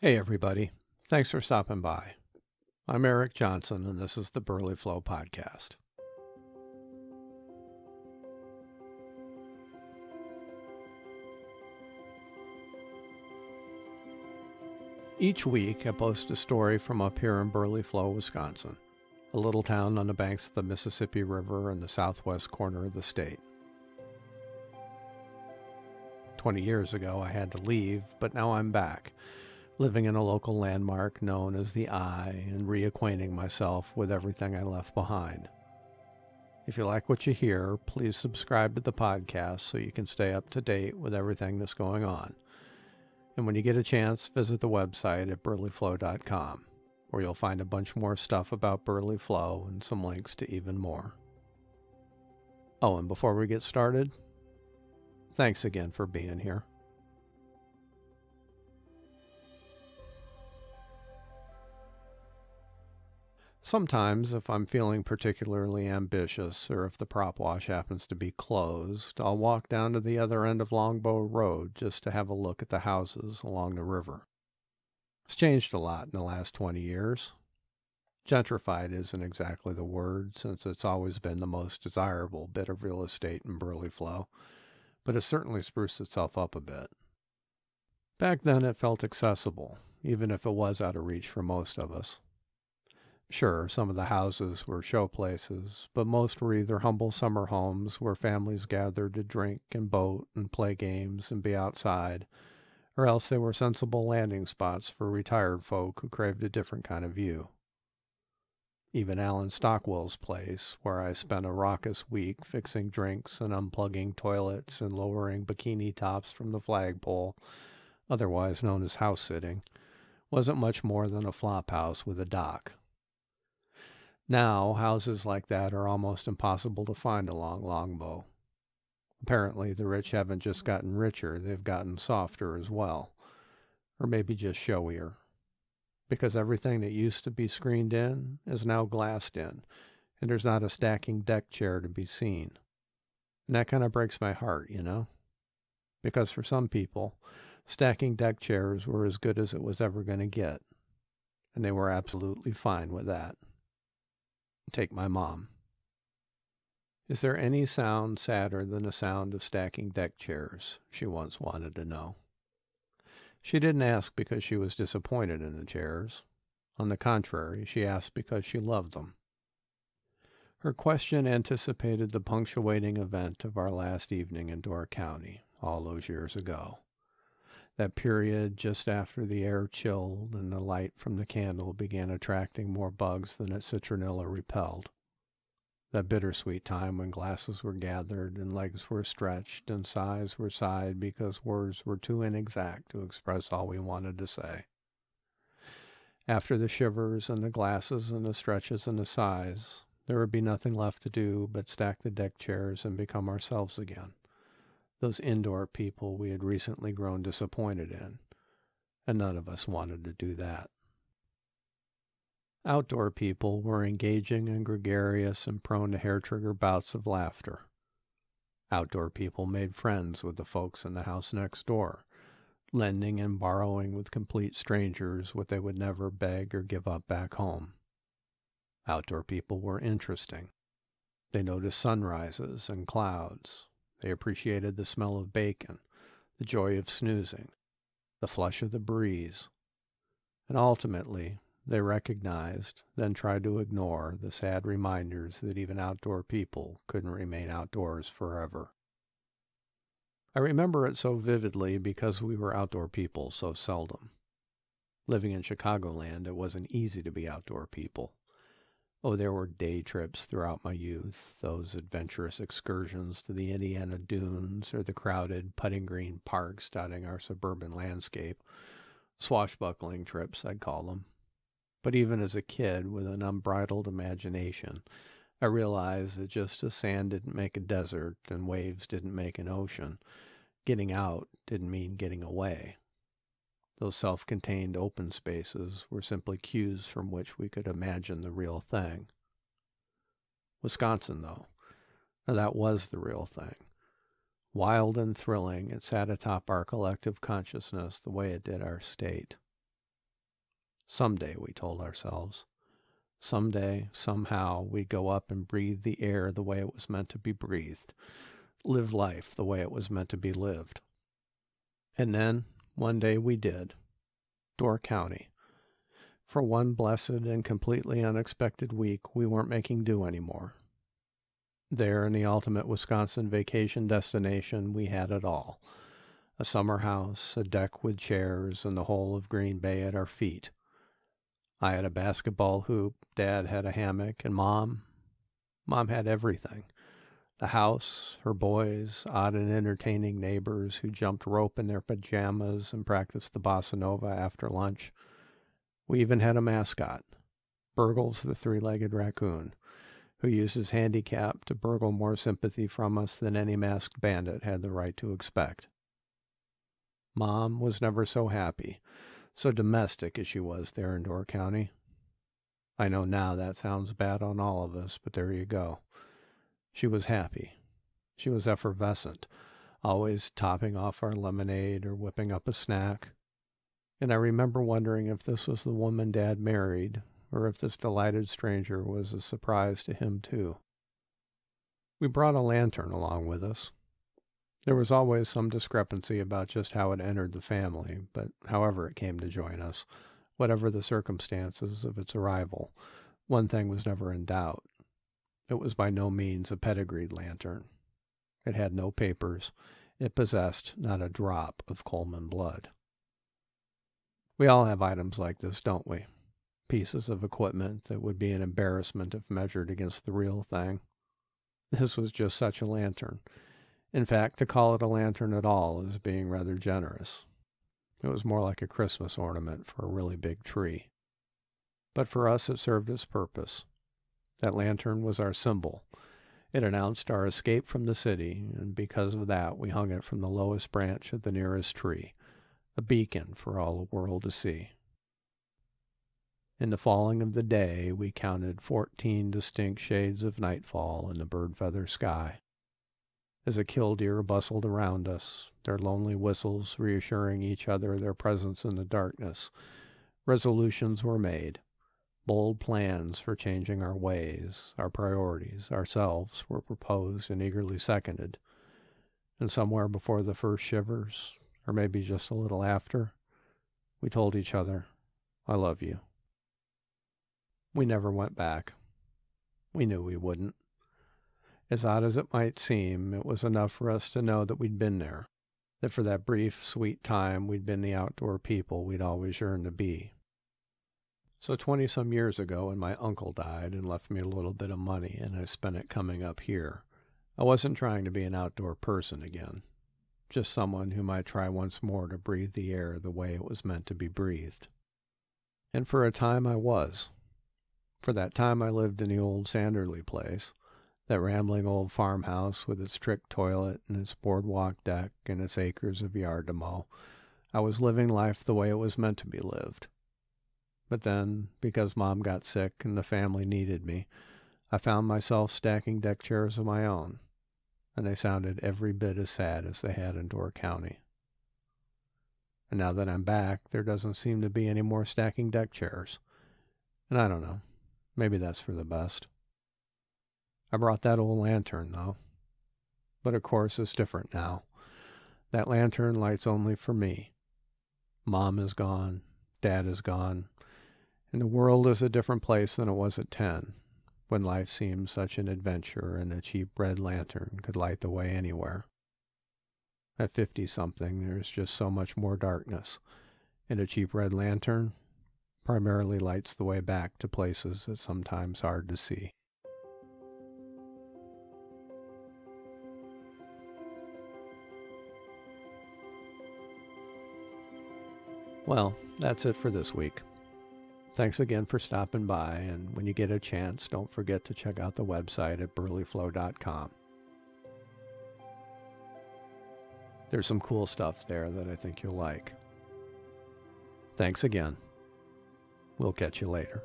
Hey everybody, thanks for stopping by. I'm Eric Johnson and this is the Burly Flow podcast. Each week I post a story from up here in Burly Flow, Wisconsin, a little town on the banks of the Mississippi River in the southwest corner of the state. 20 years ago I had to leave, but now I'm back, living in a local landmark known as the Eye and reacquainting myself with everything I left behind. If you like what you hear, please subscribe to the podcast so you can stay up to date with everything that's going on. And when you get a chance, visit the website at burlyflow.com, where you'll find a bunch more stuff about Burly Flow and some links to even more. Oh, and before we get started, thanks again for being here. Sometimes, if I'm feeling particularly ambitious or if the prop wash happens to be closed, I'll walk down to the other end of Longbow Road just to have a look at the houses along the river. It's changed a lot in the last 20 years. Gentrified isn't exactly the word, since it's always been the most desirable bit of real estate in Burly Flow, but it's certainly spruced itself up a bit. Back then it felt accessible, even if it was out of reach for most of us. Sure, some of the houses were show places, but most were either humble summer homes where families gathered to drink and boat and play games and be outside, or else they were sensible landing spots for retired folk who craved a different kind of view. Even Alan Stockwell's place, where I spent a raucous week fixing drinks and unplugging toilets and lowering bikini tops from the flagpole, otherwise known as house sitting, wasn't much more than a flop house with a dock. Now, houses like that are almost impossible to find along Longbow. Apparently, the rich haven't just gotten richer, they've gotten softer as well. Or maybe just showier. Because everything that used to be screened in is now glassed in, and there's not a stacking deck chair to be seen. And that kind of breaks my heart, you know? Because for some people, stacking deck chairs were as good as it was ever going to get. And they were absolutely fine with that. Take my mom. Is there any sound sadder than the sound of stacking deck chairs? She once wanted to know. She didn't ask because she was disappointed in the chairs. On the contrary, she asked because she loved them. Her question anticipated the punctuating event of our last evening in Door County, all those years ago. That period just after the air chilled and the light from the candle began attracting more bugs than its citronella repelled. That bittersweet time when glasses were gathered and legs were stretched and sighs were sighed because words were too inexact to express all we wanted to say. After the shivers and the glasses and the stretches and the sighs, there would be nothing left to do but stack the deck chairs and become ourselves again. Those indoor people we had recently grown disappointed in, and none of us wanted to do that. Outdoor people were engaging and gregarious and prone to hair-trigger bouts of laughter. Outdoor people made friends with the folks in the house next door, lending and borrowing with complete strangers what they would never beg or give up back home. Outdoor people were interesting. They noticed sunrises and clouds. They appreciated the smell of bacon, the joy of snoozing, the flush of the breeze, and ultimately they recognized, then tried to ignore, the sad reminders that even outdoor people couldn't remain outdoors forever. I remember it so vividly because we were outdoor people so seldom. Living in Chicagoland, it wasn't easy to be outdoor people. Oh, there were day trips throughout my youth, those adventurous excursions to the Indiana dunes or the crowded putting green parks dotting our suburban landscape. Swashbuckling trips, I'd call them. But even as a kid with an unbridled imagination, I realized that just as sand didn't make a desert and waves didn't make an ocean, getting out didn't mean getting away. Those self-contained open spaces were simply cues from which we could imagine the real thing. Wisconsin, though, now that was the real thing. Wild and thrilling, it sat atop our collective consciousness the way it did our state. Someday, we told ourselves. Someday, somehow, we'd go up and breathe the air the way it was meant to be breathed, live life the way it was meant to be lived. And then, one day we did. Door County. For one blessed and completely unexpected week, we weren't making do anymore. There, in the ultimate Wisconsin vacation destination, we had it all. A summer house, a deck with chairs, and the whole of Green Bay at our feet. I had a basketball hoop, Dad had a hammock, and Mom had everything. The house, her boys, odd and entertaining neighbors who jumped rope in their pajamas and practiced the bossa nova after lunch. We even had a mascot, Burgles the three-legged raccoon, who used his handicap to burgle more sympathy from us than any masked bandit had the right to expect. Mom was never so happy, so domestic as she was there in Door County. I know now that sounds bad on all of us, but there you go. She was happy. She was effervescent, always topping off our lemonade or whipping up a snack. And I remember wondering if this was the woman Dad married, or if this delighted stranger was a surprise to him too. We brought a lantern along with us. There was always some discrepancy about just how it entered the family, but however it came to join us, whatever the circumstances of its arrival, one thing was never in doubt. It was by no means a pedigreed lantern. It had no papers. It possessed not a drop of Coleman blood. We all have items like this, don't we? Pieces of equipment that would be an embarrassment if measured against the real thing. This was just such a lantern. In fact, to call it a lantern at all is being rather generous. It was more like a Christmas ornament for a really big tree. But for us it served its purpose. That lantern was our symbol. It announced our escape from the city, and because of that we hung it from the lowest branch of the nearest tree, a beacon for all the world to see. In the falling of the day we counted 14 distinct shades of nightfall in the bird-feather sky. As a killdeer bustled around us, their lonely whistles reassuring each other their presence in the darkness, resolutions were made. Bold plans for changing our ways, our priorities, ourselves were proposed and eagerly seconded. And somewhere before the first shivers, or maybe just a little after, we told each other, "I love you." We never went back. We knew we wouldn't. As odd as it might seem, it was enough for us to know that we'd been there, that for that brief, sweet time we'd been the outdoor people we'd always yearned to be. So 20-some years ago, when my uncle died and left me a little bit of money and I spent it coming up here, I wasn't trying to be an outdoor person again, just someone who might try once more to breathe the air the way it was meant to be breathed. And for a time I was. For that time I lived in the old Sanderley place, that rambling old farmhouse with its trick toilet and its boardwalk deck and its acres of yard to mow. I was living life the way it was meant to be lived. But then, because Mom got sick and the family needed me, I found myself stacking deck chairs of my own, and they sounded every bit as sad as they had in Door County. And now that I'm back, there doesn't seem to be any more stacking deck chairs. And I don't know, maybe that's for the best. I brought that old lantern, though. But of course it's different now. That lantern lights only for me. Mom is gone, Dad is gone, and the world is a different place than it was at 10, when life seemed such an adventure and a cheap red lantern could light the way anywhere. At 50-something, there's just so much more darkness, and a cheap red lantern primarily lights the way back to places it's sometimes hard to see. Well, that's it for this week. Thanks again for stopping by, and when you get a chance, don't forget to check out the website at burlyflow.com. There's some cool stuff there that I think you'll like. Thanks again. We'll catch you later.